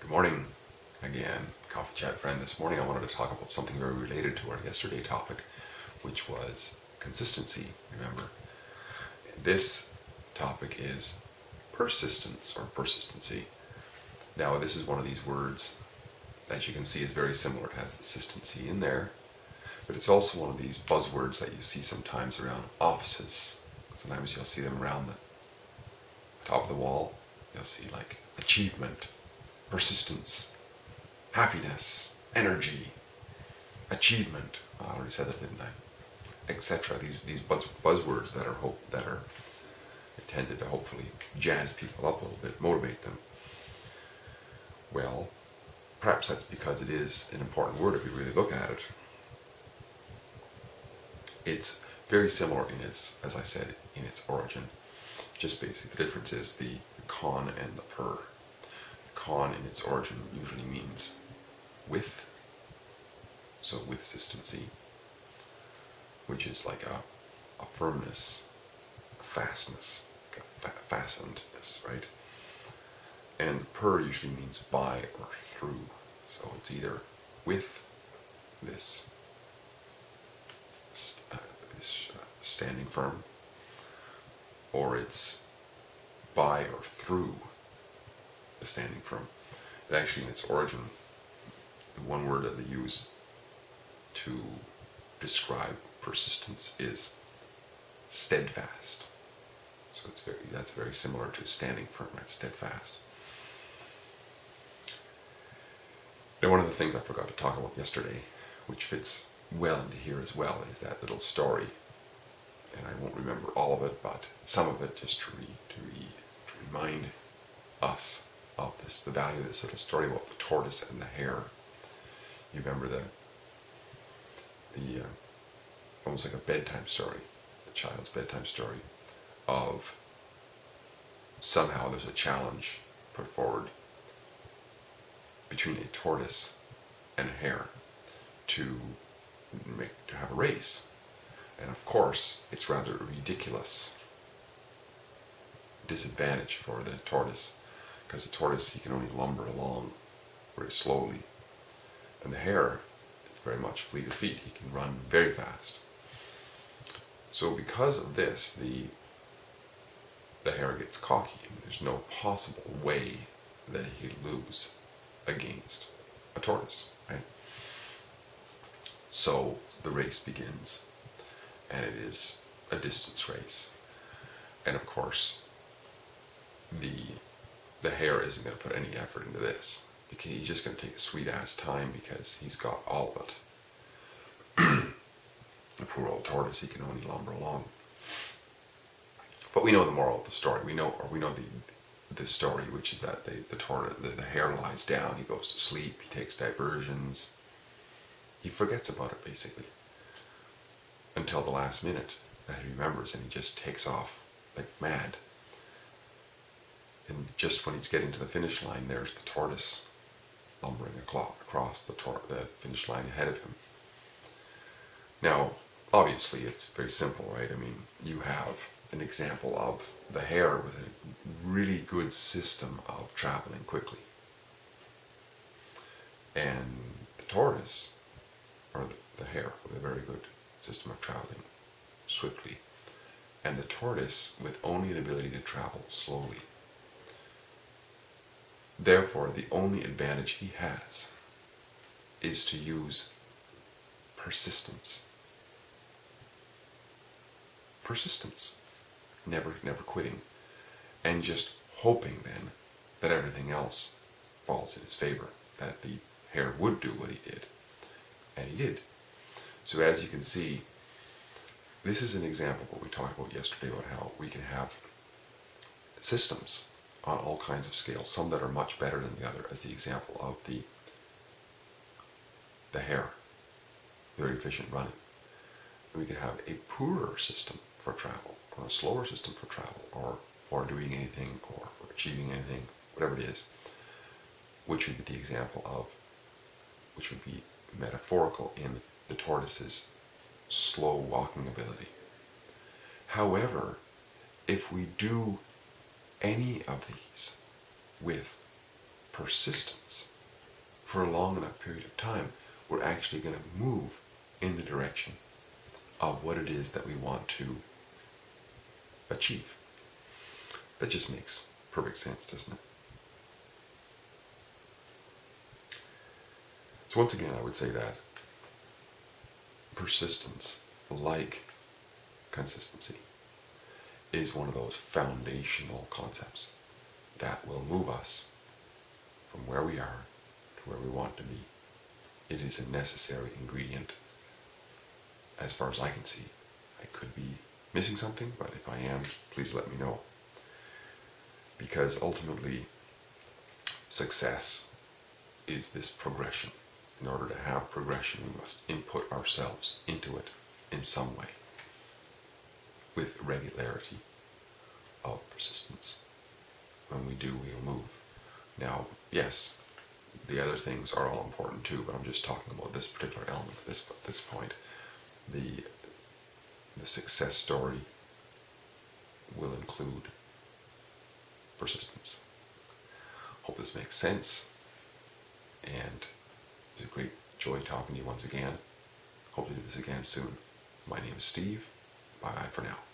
Good morning again, Coffee Chat friend. This morning I wanted to talk about something very related to our yesterday topic, which was consistency, remember. This topic is persistence or persistency. Now, this is one of these words, as you can see, is very similar. It has the consistency in there, but it's also one of these buzzwords that you see sometimes around offices. Sometimes you'll see them around the top of the wall. You'll see like achievement, persistence, happiness, energy, achievement. I already said that, didn't I? Etc. These buzzwords that are intended to hopefully jazz people up a little bit, motivate them. Well, perhaps that's because it is an important word if you really look at it. It's very similar in its, as I said, in its origin. Just basically, the difference is the con and the per. The con in its origin usually means with, so with consistency, which is like a firmness, a fastness, a fastenedness, right? And per usually means by or through, so it's either with this standing firm, or it's by or through the standing firm. It actually, in its origin, the one word that they use to describe persistence is steadfast. So that's very similar to standing firm, right? Steadfast. Now, one of the things I forgot to talk about yesterday, which fits well into here as well, is that little story. And I won't remember all of it, but some of it, just to remind us of this, the value of this little story about the tortoise and the hare. You remember the almost like a bedtime story, the child's bedtime story, of somehow there's a challenge put forward between a tortoise and a hare to have a race. And of course, it's rather a ridiculous disadvantage for the tortoise, because the tortoise, he can only lumber along very slowly, and the hare is very much fleet of feet. He can run very fast. So because of this, the hare gets cocky, and there's no possible way that he could lose against a tortoise, right? So the race begins, and it is a distance race. And of course, the hare isn't going to put any effort into this. He's just going to take a sweet ass time because he's got all of it. The poor old tortoise, he can only lumber along. But we know the moral of the story. We know the story, which is that the hare lies down, he goes to sleep, he takes diversions, he forgets about it basically, until the last minute that he remembers, and he just takes off like mad. And just when he's getting to the finish line, there's the tortoise lumbering across the finish line ahead of him. Now, obviously, it's very simple, right? I mean, you have an example of the hare with a really good system of traveling quickly, and the tortoise, or the hare, with a very good system of traveling swiftly, and the tortoise with only an ability to travel slowly. Therefore, the only advantage he has is to use persistence. Persistence. Never quitting. And just hoping then that everything else falls in his favor, that the hare would do what he did. And he did. So as you can see, this is an example of what we talked about yesterday, about how we can have systems on all kinds of scales, some that are much better than the other, as the example of the hare, very efficient running. And we can have a poorer system for travel, or a slower system for travel, or for doing anything, or for achieving anything, whatever it is, which would be the example of, which would be metaphorical in the tortoise's slow walking ability. However, if we do any of these with persistence for a long enough period of time, we're actually going to move in the direction of what it is that we want to achieve. That just makes perfect sense, doesn't it? So once again, I would say that persistence, like consistency, is one of those foundational concepts that will move us from where we are to where we want to be. It is a necessary ingredient as far as I can see. I could be missing something, but if I am, please let me know. Because ultimately, success is this progression. In order to have progression, we must input ourselves into it in some way, with regularity of persistence. When we do, we will move. Now, yes, the other things are all important too, but I'm just talking about this particular element at this point. The success story will include persistence. Hope this makes sense, and it's a great joy talking to you once again. Hope to do this again soon. My name is Steve. Bye for now.